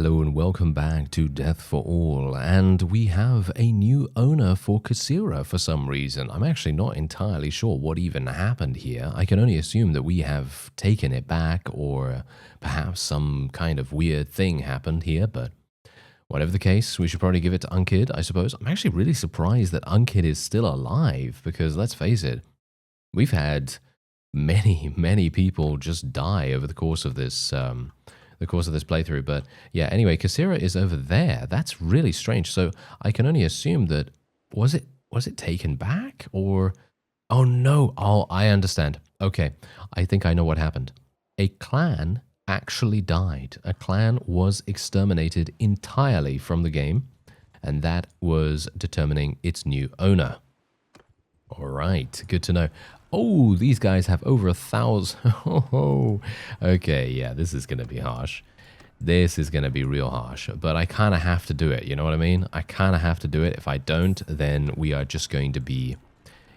Hello and welcome back to Death for All, and we have a new owner for Kasira for some reason. I'm actually not entirely sure what even happened here. I can only assume that we have taken it back, or perhaps some kind of weird thing happened here, but whatever the case, we should probably give it to Unkid, I suppose. I'm actually really surprised that Unkid is still alive, because let's face it, we've had many people just die over the course of this playthrough. But yeah, anyway, Kasira is over there. That's really strange. So I can only assume that was it taken back, or oh no, oh, I understand. Okay, I think I know what happened. A clan actually died. A clan was exterminated entirely from the game, and that was determining its new owner. All right, good to know. Oh, these guys have over 1,000. Oh, okay, yeah, this is going to be harsh. This is going to be real harsh, but I kind of have to do it, you know what I mean? I kind of have to do it. If I don't, then we are just going to be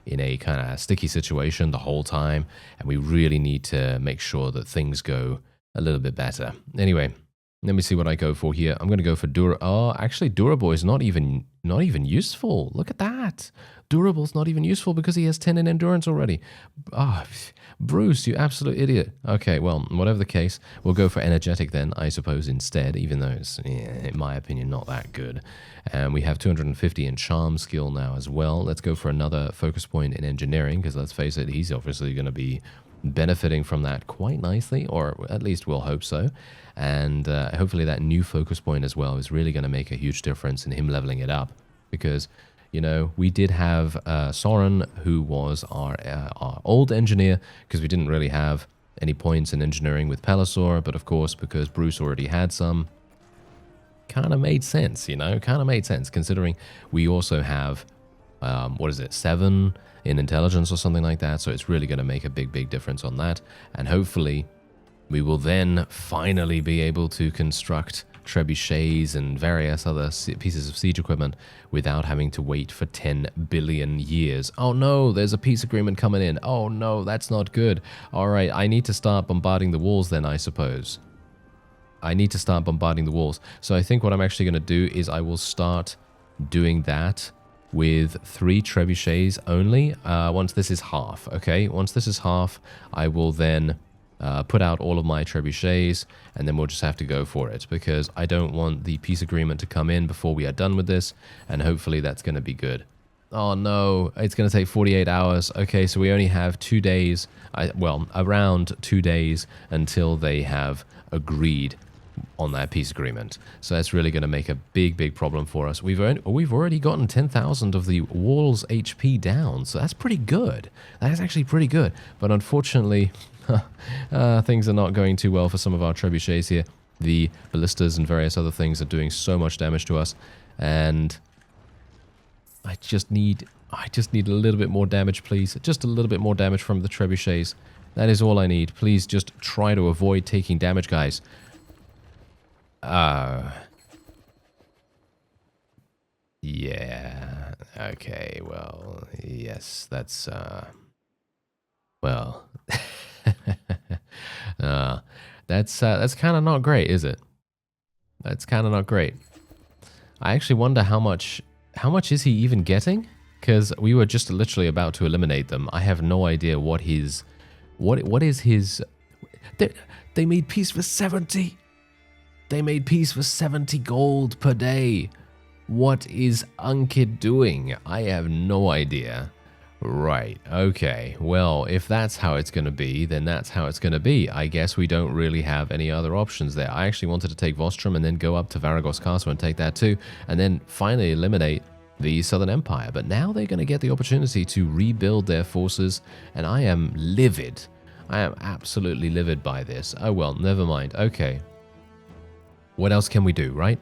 in a kind of sticky situation the whole time, and we really need to make sure that things go a little bit better. Anyway, let me see what I go for here. I'm going to go for Dura. Oh, actually, Durable is not even useful. Look at that. Durable's not even useful because he has 10 in endurance already. Ah, oh, Bruce, you absolute idiot. Okay, well, whatever the case, we'll go for Energetic then, I suppose, instead, even though it's, in my opinion, not that good. And we have 250 in Charm skill now as well. Let's go for another focus point in Engineering, because let's face it, he's obviously going to be benefiting from that quite nicely, or at least we'll hope so. And hopefully that new focus point as well is really going to make a huge difference in him leveling it up, because you know, we did have Soren, who was our old engineer, because we didn't really have any points in engineering with Pelisor, but of course, because Bruce already had some, kind of made sense, you know, kind of made sense, considering we also have, 7 in intelligence or something like that, so it's really going to make a big difference on that, and hopefully we will then finally be able to construct trebuchets and various other pieces of siege equipment without having to wait for 10 billion years. Oh no, there's a peace agreement coming in. Oh no, that's not good. All right, I need to start bombarding the walls then, I suppose. I need to start bombarding the walls. So I think what I'm actually going to do is I will start doing that with 3 trebuchets only. Once this is half, okay? Once this is half, I will then put out all of my trebuchets, and then we'll just have to go for it, because I don't want the peace agreement to come in before we are done with this, and hopefully that's going to be good. Oh no, it's going to take 48 hours. Okay, so we only have 2 days, around 2 days until they have agreed on that peace agreement. So that's really going to make a big problem for us. We've already gotten 10,000 of the wall's HP down, so that's pretty good. That is actually pretty good, but unfortunately, things are not going too well for some of our trebuchets here. The ballistas and various other things are doing so much damage to us, and I just need a little bit more damage, please. Just a little bit more damage from the trebuchets. That is all I need. Please just try to avoid taking damage, guys. Yeah. Okay, well, yes, that's, well... that's kind of not great, is it? That's kind of not great. I actually wonder how much is he even getting? Because we were just literally about to eliminate them. I have no idea what his... What is his... They made peace for 70! They made peace for 70 gold per day. What is Unkid doing? I have no idea. Right, okay. Well, if that's how it's going to be, then that's how it's going to be. I guess we don't really have any other options there. I actually wanted to take Vostrom and then go up to Varagos Castle and take that too, and then finally eliminate the Southern Empire. But now they're going to get the opportunity to rebuild their forces, and I am livid. I am absolutely livid by this. Oh well, never mind. Okay. What else can we do, right?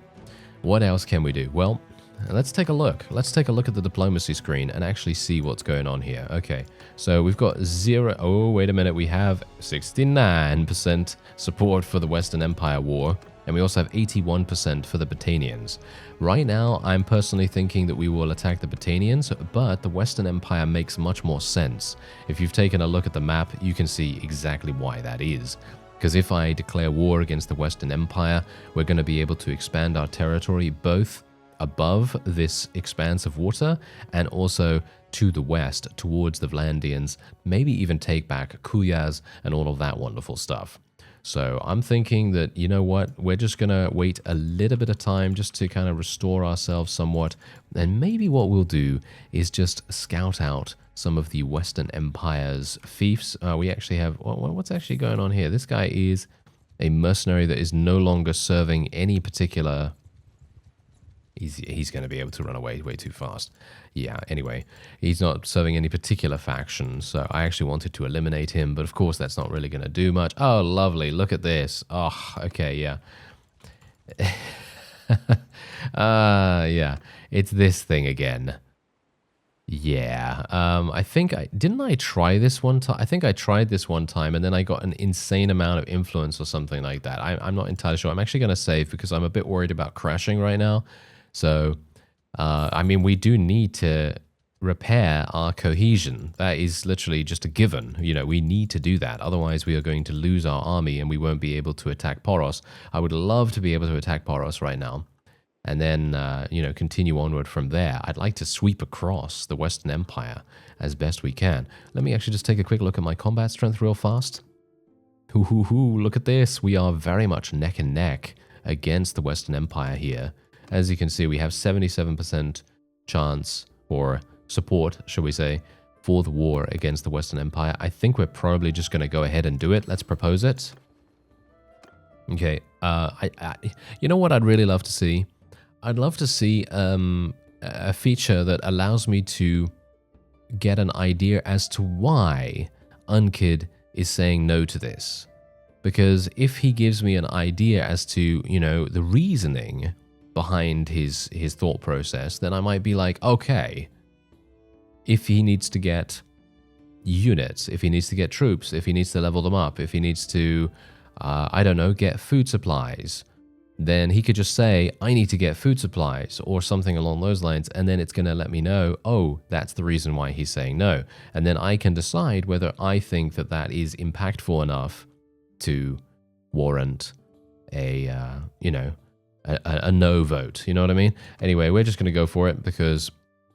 What else can we do? Well, let's take a look. Let's take a look at the diplomacy screen and actually see what's going on here. Okay, so we've got 0... Oh, wait a minute. We have 69% support for the Western Empire War, and we also have 81% for the Battanians. Right now, I'm personally thinking that we will attack the Battanians, but the Western Empire makes much more sense. If you've taken a look at the map, you can see exactly why that is. Because if I declare war against the Western Empire, we're going to be able to expand our territory both above this expanse of water and also to the west towards the Vlandians, maybe even take back Kuyaz and all of that wonderful stuff. So I'm thinking that, you know what, we're just going to wait a little bit of time just to kind of restore ourselves somewhat. And maybe what we'll do is just scout out some of the Western Empire's fiefs. We actually have, what's actually going on here? This guy is a mercenary that is no longer serving any particular... He's going to be able to run away way too fast. Yeah, anyway, he's not serving any particular faction, so I actually wanted to eliminate him, but of course that's not really going to do much. Oh, lovely, look at this. Oh, okay, yeah. Yeah, it's this thing again. Yeah, I think didn't I try this one time? I think I tried this one time and then I got an insane amount of influence or something like that. I'm not entirely sure. I'm actually going to save because I'm a bit worried about crashing right now. So, I mean, we do need to repair our cohesion. That is literally just a given. You know, we need to do that. Otherwise, we are going to lose our army and we won't be able to attack Poros. I would love to be able to attack Poros right now. And then, you know, continue onward from there. I'd like to sweep across the Western Empire as best we can. Let me actually just take a quick look at my combat strength real fast. Look at this. We are very much neck and neck against the Western Empire here. As you can see, we have 77% chance, or support, shall we say, for the war against the Western Empire. I think we're probably just going to go ahead and do it. Let's propose it. Okay, you know what I'd really love to see? I'd love to see a feature that allows me to get an idea as to why Unkid is saying no to this. Because if he gives me an idea as to, you know, the reasoning behind his thought process, then I might be like, okay, if he needs to get units, if he needs to get troops, if he needs to level them up, if he needs to, I don't know, get food supplies, then he could just say, I need to get food supplies or something along those lines, and then it's going to let me know, oh, that's the reason why he's saying no. And then I can decide whether I think that that is impactful enough to warrant a, you know, a no vote, you know what I mean? Anyway, we're just going to go for it because,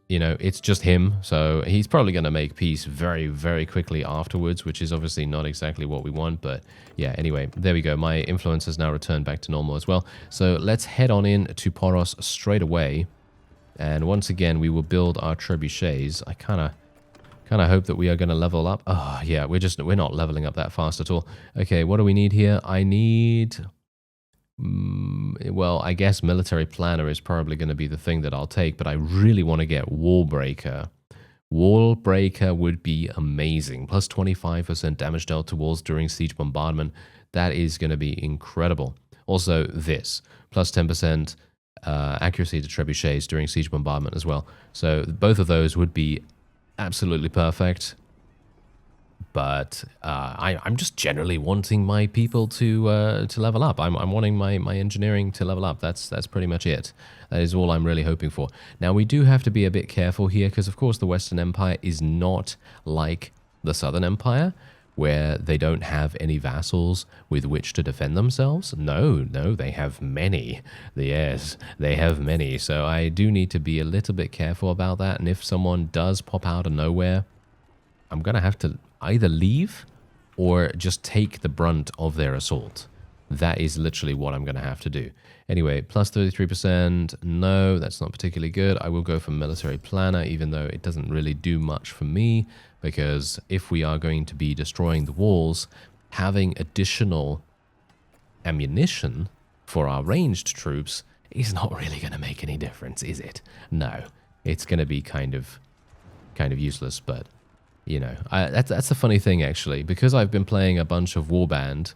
you know, it's just him, so he's probably going to make peace very, very quickly afterwards, which is obviously not exactly what we want, but yeah, anyway, there we go. My influence has now returned back to normal as well. So let's head on in to Poros straight away, and once again, we will build our trebuchets. I kind of hope that we are going to level up. Oh, yeah, we're not leveling up that fast at all. Okay, what do we need here? I need... well, I guess military planner is probably going to be the thing that I'll take, but I really want to get wall breaker. Wall breaker would be amazing. Plus 25% damage dealt to walls during siege bombardment. That is going to be incredible. Also, this plus 10% accuracy to trebuchets during siege bombardment as well. So both of those would be absolutely perfect. But I'm just generally wanting my people to level up. I'm wanting my engineering to level up. That's pretty much it. That is all I'm really hoping for. Now, we do have to be a bit careful here because, of course, the Western Empire is not like the Southern Empire, where they don't have any vassals with which to defend themselves. No, they have many. Yes, they have many. So I do need to be a little bit careful about that. And if someone does pop out of nowhere, I'm going to have to either leave or just take the brunt of their assault. That is literally what I'm going to have to do. Anyway, plus 33%. No, that's not particularly good. I will go for military planner, even though it doesn't really do much for me, because if we are going to be destroying the walls, having additional ammunition for our ranged troops is not really going to make any difference, is it? No, it's going to be kind of useless, but you know, that's a funny thing, actually. Because I've been playing a bunch of Warband,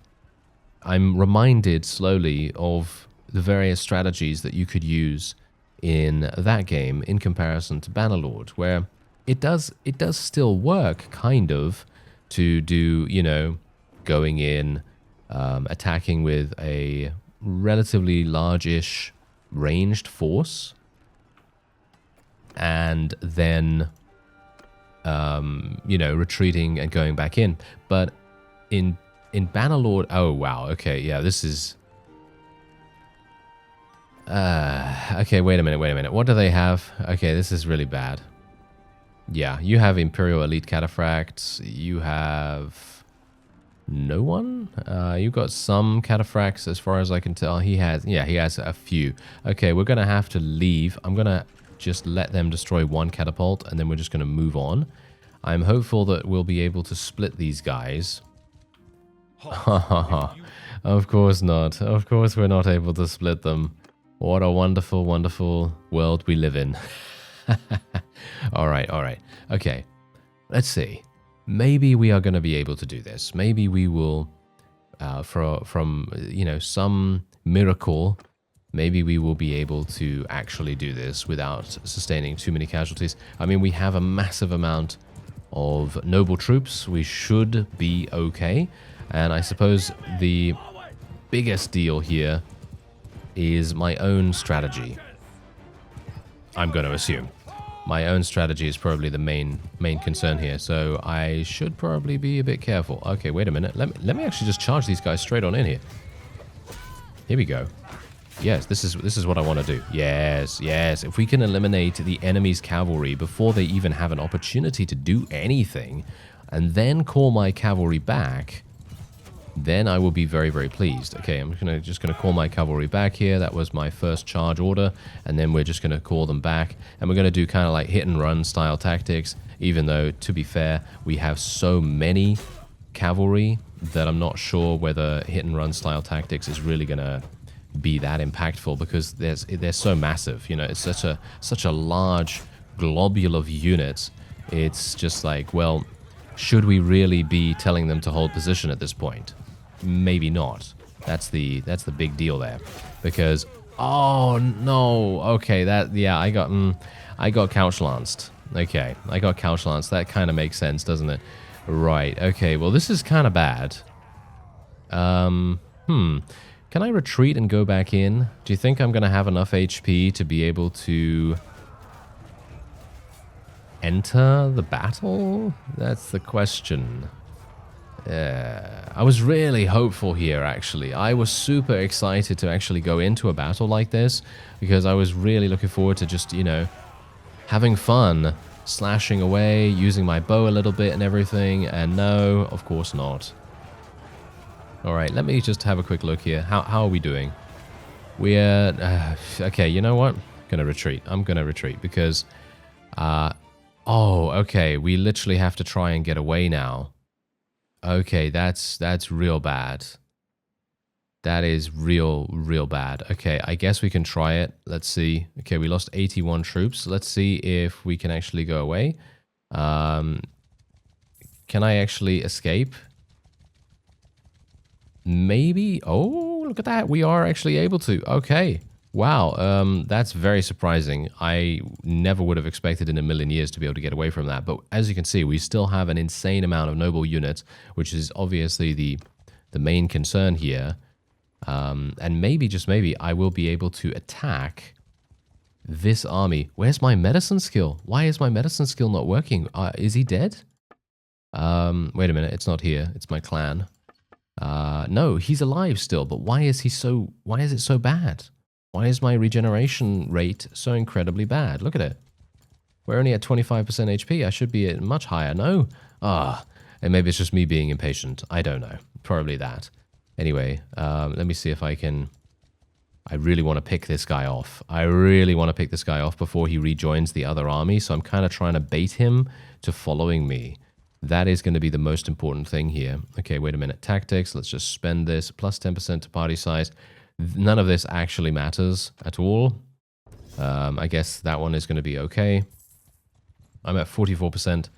I'm reminded slowly of the various strategies that you could use in that game in comparison to Bannerlord, where it does still work, kind of, to do, you know, going in, attacking with a relatively large-ish ranged force, and then you know, retreating and going back in. But in in Bannerlord... Oh, wow. Okay, yeah, this is... okay, wait a minute. What do they have? Okay, this is really bad. Yeah, you have Imperial Elite Cataphracts. You have... no one? You've got some Cataphracts as far as I can tell. He has... yeah, he has a few. Okay, we're going to have to leave. I'm going to just let them destroy one catapult, and then we're just going to move on. I'm hopeful that we'll be able to split these guys. Of course not. Of course we're not able to split them. What a wonderful, wonderful world we live in. Alright. Okay, let's see. Maybe we are going to be able to do this. Maybe we will, from, you know, some miracle, maybe we will be able to actually do this without sustaining too many casualties. I mean, we have a massive amount of noble troops. We should be okay. And I suppose the biggest deal here is my own strategy. I'm going to assume. My own strategy is probably the main concern here, so I should probably be a bit careful. Okay, wait a minute. Let me actually just charge these guys straight on in here. Here we go. Yes, this is what I want to do. Yes. If we can eliminate the enemy's cavalry before they even have an opportunity to do anything, and then call my cavalry back, then I will be very, very pleased. Okay, I'm just gonna call my cavalry back here. That was my first charge order, and then we're just gonna call them back, and we're gonna do kind of like hit and run style tactics. Even though, to be fair, we have so many cavalry that I'm not sure whether hit and run style tactics is really gonna be that impactful, because they're so massive. You know, it's such a large globule of units. It's just like, well, should we really be telling them to hold position at this point? Maybe not. That's the big deal there, because oh no, okay, I got couch lanced. Okay, I got couch lanced. That kind of makes sense, doesn't it? Right. Okay. Well, this is kind of bad. Can I retreat and go back in? Do you think I'm gonna have enough HP to be able to enter the battle? That's the question. I was really hopeful here, actually. I was super excited to actually go into a battle like this, because I was really looking forward to just, you know, having fun, slashing away, using my bow a little bit and everything, and no, of course not. Alright, let me just have a quick look here. How are we doing? We're... okay, you know what? I'm gonna retreat, because... oh, okay, we literally have to try and get away now. Okay, that's real bad. That is real bad. Okay, I guess we can try it. Let's see. Okay, we lost 81 troops. Let's see if we can actually go away. Can I actually escape? Maybe? Oh, look at that. We are actually able to. Okay. Wow, that's very surprising. I never would have expected in a million years to be able to get away from that. But as you can see, we still have an insane amount of noble units, which is obviously the main concern here. And maybe, just maybe, I will be able to attack this army. Where's my medicine skill? Why is my medicine skill not working? Is he dead? Wait a minute, it's not here. It's my clan. No, he's alive still, but why is it so bad? Why is my regeneration rate so incredibly bad? Look at it. We're only at 25% HP. I should be at much higher. No? And maybe it's just me being impatient. I don't know. Probably that. Anyway, let me see if I can... I really want to pick this guy off. I really want to pick this guy off before he rejoins the other army, so I'm kind of trying to bait him to following me. That is going to be the most important thing here. Okay, wait a minute. Tactics, let's just spend this. Plus 10% to party size. None of this actually matters at all. I guess that one is going to be okay. I'm at 44%.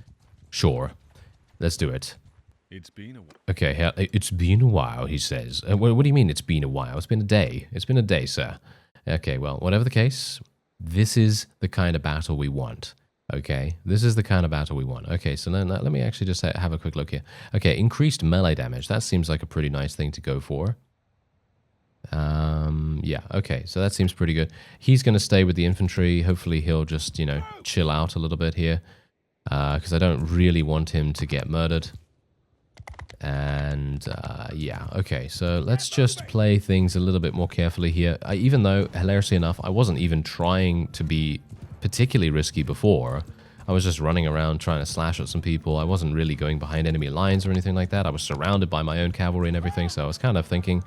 Sure. Let's do it. It's been a while. Okay, it's been a while, he says. What do you mean it's been a while? It's been a day. It's been a day, sir. Okay, well, whatever the case, this is the kind of battle we want. Okay, this is the kind of battle we want. Okay, so then let me actually just have a quick look here. Okay, increased melee damage. That seems like a pretty nice thing to go for. Yeah, okay, so that seems pretty good. He's going to stay with the infantry. Hopefully he'll just, you know, chill out a little bit here. Because I don't really want him to get murdered. And yeah, okay, so let's just play things a little bit more carefully here. Even though, hilariously enough, I wasn't even trying to be particularly risky before. I was just running around trying to slash at some people. I wasn't really going behind enemy lines or anything like that. I was surrounded by my own cavalry and everything, so I was kind of thinking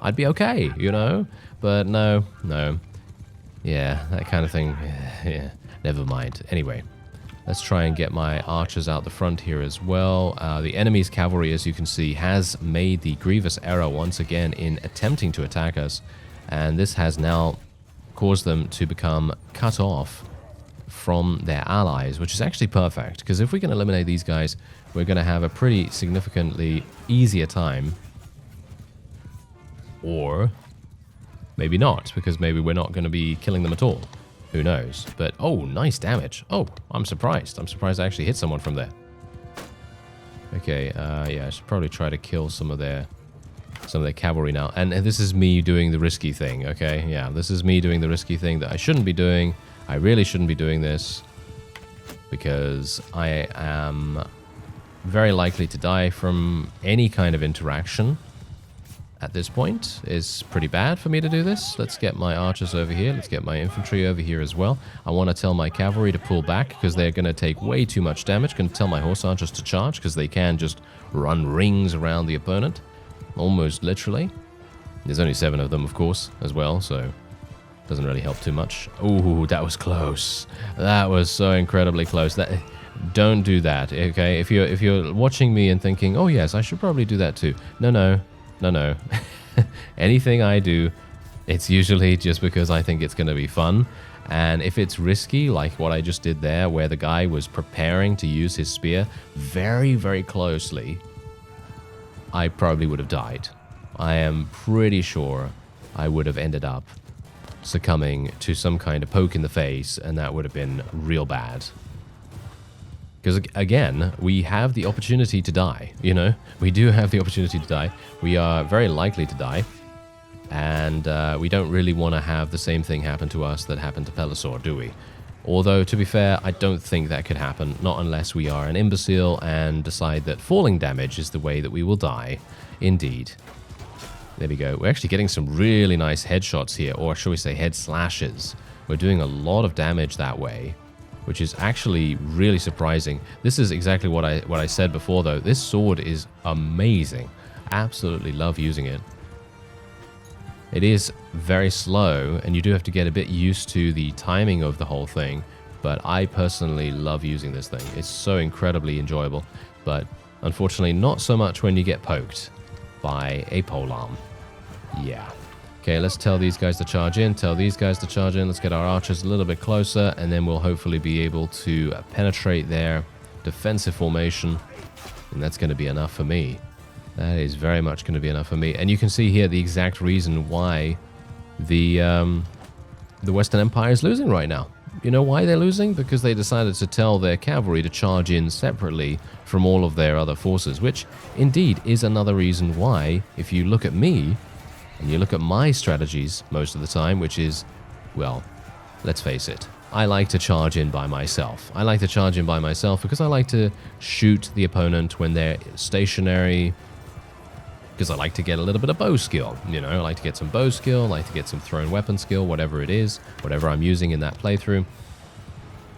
I'd be okay, you know? But no. Yeah, that kind of thing, yeah, never mind. Anyway. Let's try and get my archers out the front here as well. The enemy's cavalry, as you can see, has made the grievous error once again in attempting to attack us. And this has now caused them to become cut off from their allies, which is actually perfect. Because if we can eliminate these guys, we're going to have a pretty significantly easier time. Or maybe not, because maybe we're not going to be killing them at all. Who knows? But, oh, nice damage. Oh, I'm surprised. I'm surprised I actually hit someone from there. Okay, yeah, I should probably try to kill some of their cavalry now. And this is me doing the risky thing, okay? Yeah, this is me doing the risky thing that I shouldn't be doing. I really shouldn't be doing this because I am very likely to die from any kind of interaction. At this point, is pretty bad for me to do this. Let's get my archers over here. Let's get my infantry over here as well. I want to tell my cavalry to pull back because they're going to take way too much damage. Going to tell my horse archers to charge because they can just run rings around the opponent. Almost literally. There's only 7 of them, of course, as well, so doesn't really help too much. Ooh, that was close. That was so incredibly close. Don't do that, okay? If you're watching me and thinking, oh yes, I should probably do that too. No. Anything I do, it's usually just because I think it's going to be fun. And if it's risky, like what I just did there, where the guy was preparing to use his spear very, very closely, I probably would have died. I am pretty sure I would have ended up succumbing to some kind of poke in the face, and that would have been real bad. Because, again, we have the opportunity to die, you know? We do have the opportunity to die. We are very likely to die. And we don't really want to have the same thing happen to us that happened to Pelisor, do we? Although, to be fair, I don't think that could happen, not unless we are an imbecile and decide that falling damage is the way that we will die. Indeed. There we go. We're actually getting some really nice headshots here, or shall we say head slashes. We're doing a lot of damage that way, which is actually really surprising. This is exactly what I said before, though. This sword is amazing. Absolutely love using it. It is very slow, and you do have to get a bit used to the timing of the whole thing, but I personally love using this thing. It's so incredibly enjoyable, but unfortunately not so much when you get poked by a polearm. Yeah. Okay, let's tell these guys to charge in, tell these guys to charge in. Let's get our archers a little bit closer, and then we'll hopefully be able to penetrate their defensive formation. And that's going to be enough for me. That is very much going to be enough for me. And you can see here the exact reason why the Western Empire is losing right now. You know why they're losing? Because they decided to tell their cavalry to charge in separately from all of their other forces, which indeed is another reason why, if you look at me, and you look at my strategies most of the time, which is, well, let's face it, I like to charge in by myself. I like to charge in by myself because I like to shoot the opponent when they're stationary, because I like to get a little bit of bow skill, you know, I like to get some bow skill, I like to get some thrown weapon skill, whatever it is, whatever I'm using in that playthrough.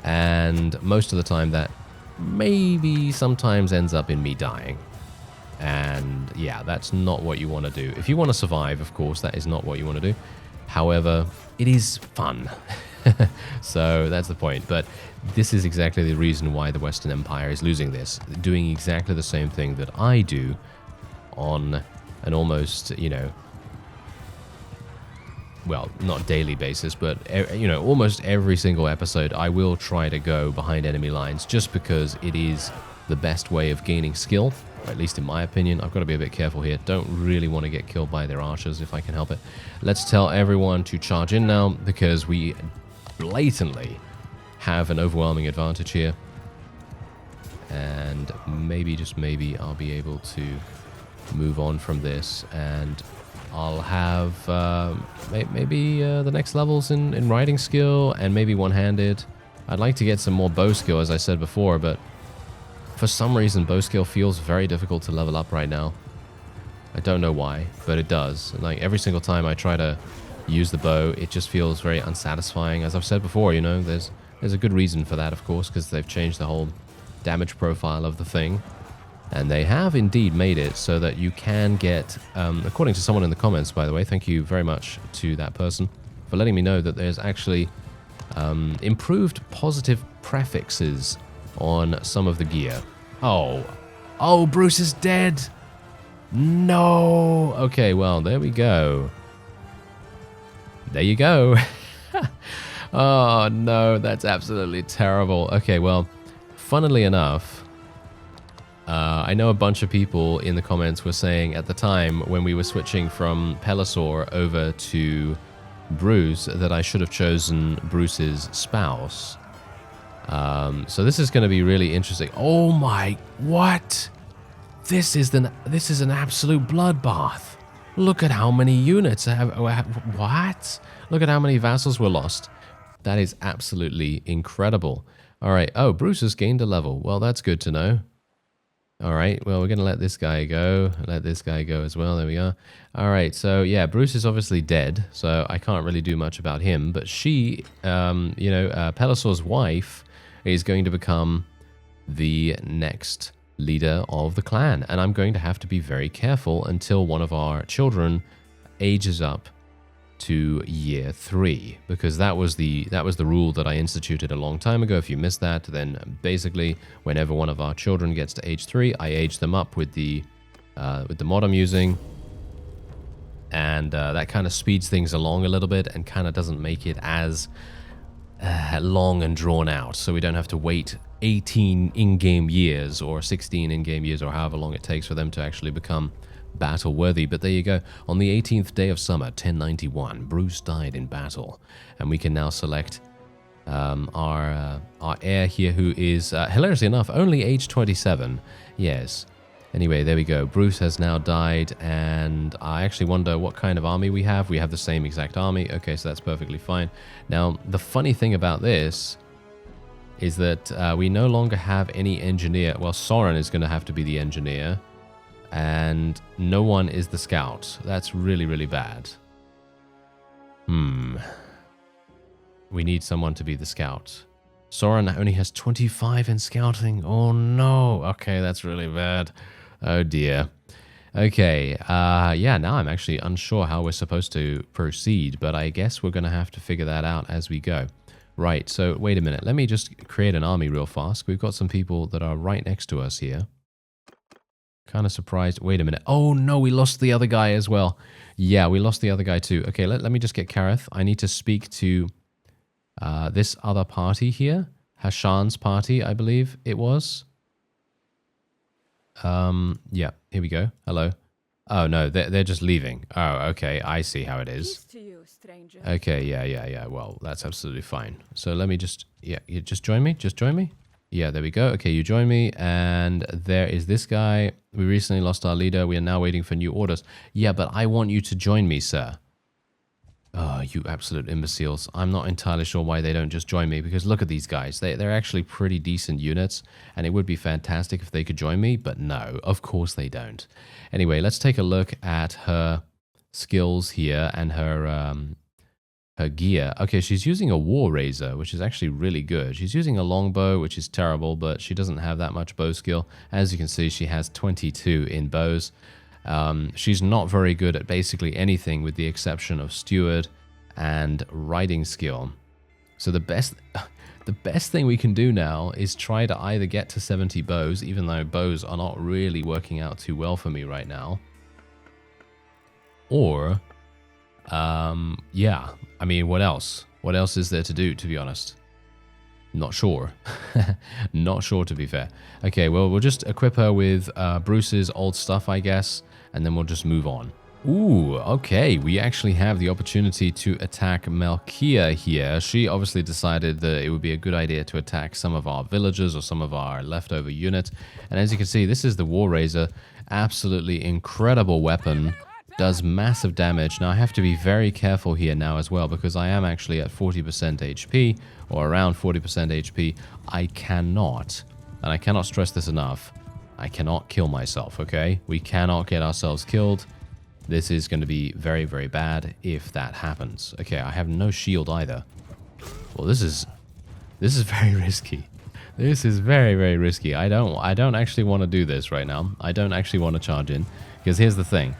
And most of the time that maybe sometimes ends up in me dying. And yeah, that's not what you want to do. If you want to survive, of course, that is not what you want to do. However, it is fun. So that's the point. But this is exactly the reason why the Western Empire is losing this. Doing exactly the same thing that I do on an almost, you know, well, not daily basis, but, you know, almost every single episode I will try to go behind enemy lines just because it is the best way of gaining skill. At least in my opinion. I've got to be a bit careful here. Don't really want to get killed by their archers if I can help it. Let's tell everyone to charge in now because we blatantly have an overwhelming advantage here. And maybe, just maybe, I'll be able to move on from this and I'll have maybe the next levels in riding skill and maybe one-handed. I'd like to get some more bow skill, as I said before, but For some reason, bow skill feels very difficult to level up right now. I don't know why, but it does. Like, every single time I try to use the bow, it just feels very unsatisfying. As I've said before, you know, there's a good reason for that, of course, because they've changed the whole damage profile of the thing. And they have indeed made it so that you can get, according to someone in the comments, by the way, thank you very much to that person for letting me know that there's actually improved positive prefixes on some of the gear. Oh, Bruce is dead. No. Okay, well, there we go. There you go. Oh, no, that's absolutely terrible. Okay, well, funnily enough, I know a bunch of people in the comments were saying at the time when we were switching from Pelisor over to Bruce that I should have chosen Bruce's spouse. So this is going to be really interesting. Oh my, what? This is an absolute bloodbath. Look at how many units have, what? Look at how many vassals were lost. That is absolutely incredible. All right. Oh, Bruce has gained a level. Well, that's good to know. All right. Well, we're going to let this guy go. Let this guy go as well. There we are. All right. So, yeah, Bruce is obviously dead, so I can't really do much about him. But she, Pelisor's wife is going to become the next leader of the clan. And I'm going to have to be very careful until one of our children ages up to year 3, because that was the rule that I instituted a long time ago. If you missed that, then basically whenever one of our children gets to age 3, I age them up with the mod I'm using, and that kind of speeds things along a little bit and kind of doesn't make it as long and drawn out, so we don't have to wait 18 in-game years or 16 in-game years or however long it takes for them to actually become battle worthy. But there you go. On the 18th day of summer, 1091, Bruce died in battle, and we can now select our heir here, who is hilariously enough only age 27. Yes. Anyway, there we go. Bruce has now died, and I actually wonder what kind of army we have. We have the same exact army. Okay, so that's perfectly fine. Now, the funny thing about this is that we no longer have any engineer. Well, Soren is going to have to be the engineer, and no one is the scout. That's really, really bad. We need someone to be the scout. Soren only has 25 in scouting. Oh no. Okay, that's really bad. Oh dear. Okay, yeah, now I'm actually unsure how we're supposed to proceed, but I guess we're going to have to figure that out as we go. Right, so wait a minute. Let me just create an army real fast. We've got some people that are right next to us here. Kind of surprised. Wait a minute. Oh no, we lost the other guy as well. Yeah, we lost the other guy too. Okay, let me just get Kareth. I need to speak to this other party here. Hashan's party, I believe it was. Yeah, here we go. Hello. Oh no, they're just leaving. Oh, okay, I see how it is. Okay, yeah. Well, that's absolutely fine. So let me just, yeah, you just join me. Just join me. Yeah, there we go. Okay, you join me, and there is this guy. We recently lost our leader. We are now waiting for new orders. Yeah, but I want you to join me, sir. Oh, you absolute imbeciles. I'm not entirely sure why they don't just join me, because look at these guys. They're actually pretty decent units, and it would be fantastic if they could join me, but no, of course they don't. Anyway, let's take a look at her skills here and her gear. Okay, she's using a war razor, which is actually really good. She's using a longbow, which is terrible, but she doesn't have that much bow skill. As you can see, she has 22 in bows. She's not very good at basically anything with the exception of steward and riding skill. So the best thing we can do now is try to either get to 70 bows, even though bows are not really working out too well for me right now. Or, yeah, I mean, what else? What else is there to do, to be honest? Not sure. Not sure, to be fair. Okay, well, we'll just equip her with Bruce's old stuff, I guess, and then we'll just move on. Ooh, okay, we actually have the opportunity to attack Melkia here. She obviously decided that it would be a good idea to attack some of our villagers or some of our leftover units. And as you can see, this is the War Razor. Absolutely incredible weapon. Does massive damage. Now I have to be very careful here now as well, because I am actually at 40% HP, or around 40% HP. I cannot and I cannot stress this enough, I cannot kill myself, okay? We cannot get ourselves killed. This is going to be very, very bad if that happens. Okay, I have no shield either. Well, this is very risky. This is very, very risky. I don't actually want to do this right now. I don't actually want to charge in, because here's the thing.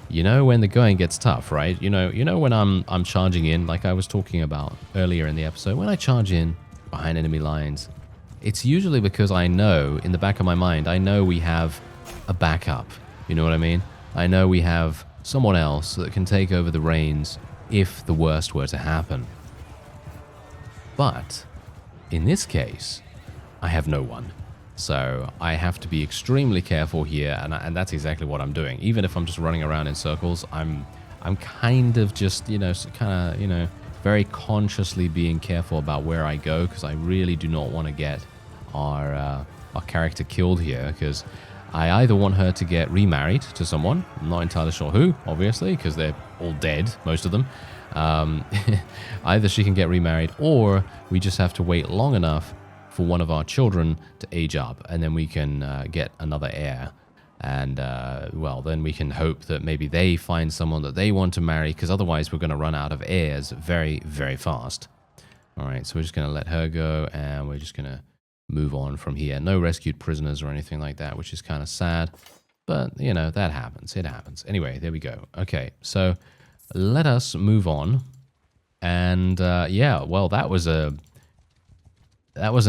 You know when the going gets tough, right? You know when I'm charging in, like I was talking about earlier in the episode, when I charge in behind enemy lines, it's usually because I know, in the back of my mind, I know we have a backup. You know what I mean? I know we have someone else that can take over the reins if the worst were to happen. But in this case, I have no one. So I have to be extremely careful here, and that's exactly what I'm doing. Even if I'm just running around in circles, I'm kind of just, very consciously being careful about where I go, because I really do not want to get our character killed here, because I either want her to get remarried to someone, I'm not entirely sure who, obviously, because they're all dead, most of them. Either she can get remarried, or we just have to wait long enough for one of our children to age up, and then we can get another heir. And, well, then we can hope that maybe they find someone that they want to marry, because otherwise we're going to run out of heirs very, very fast. All right, so we're just going to let her go, and we're just going to move on from here. No rescued prisoners or anything like that, which is kind of sad. But, that happens. It happens. Anyway, there we go. Okay, so let us move on. And, yeah, well, that was an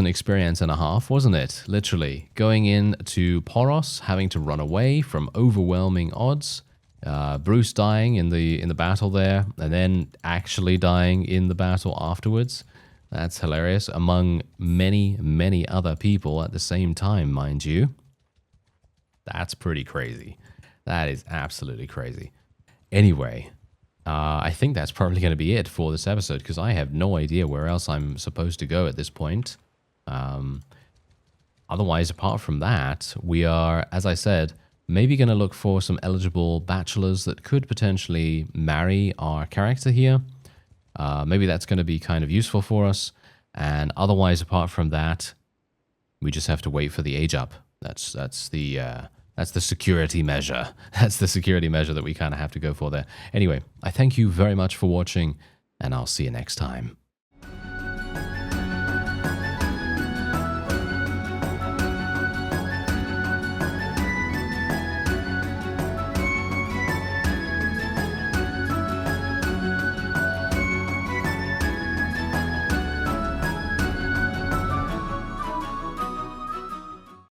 experience and a half, wasn't it? Literally, going into Poros, having to run away from overwhelming odds, Bruce dying in the battle there, and then actually dying in the battle afterwards. That's hilarious, among many, many other people at the same time, mind you. That's pretty crazy. That is absolutely crazy. Anyway, I think that's probably going to be it for this episode, because I have no idea where else I'm supposed to go at this point. Otherwise, apart from that, we are, as I said, maybe going to look for some eligible bachelors that could potentially marry our character here. Maybe that's going to be kind of useful for us. And otherwise, apart from that, we just have to wait for the age up. That's the security measure. That's the security measure that we kind of have to go for there. Anyway, I thank you very much for watching, and I'll see you next time.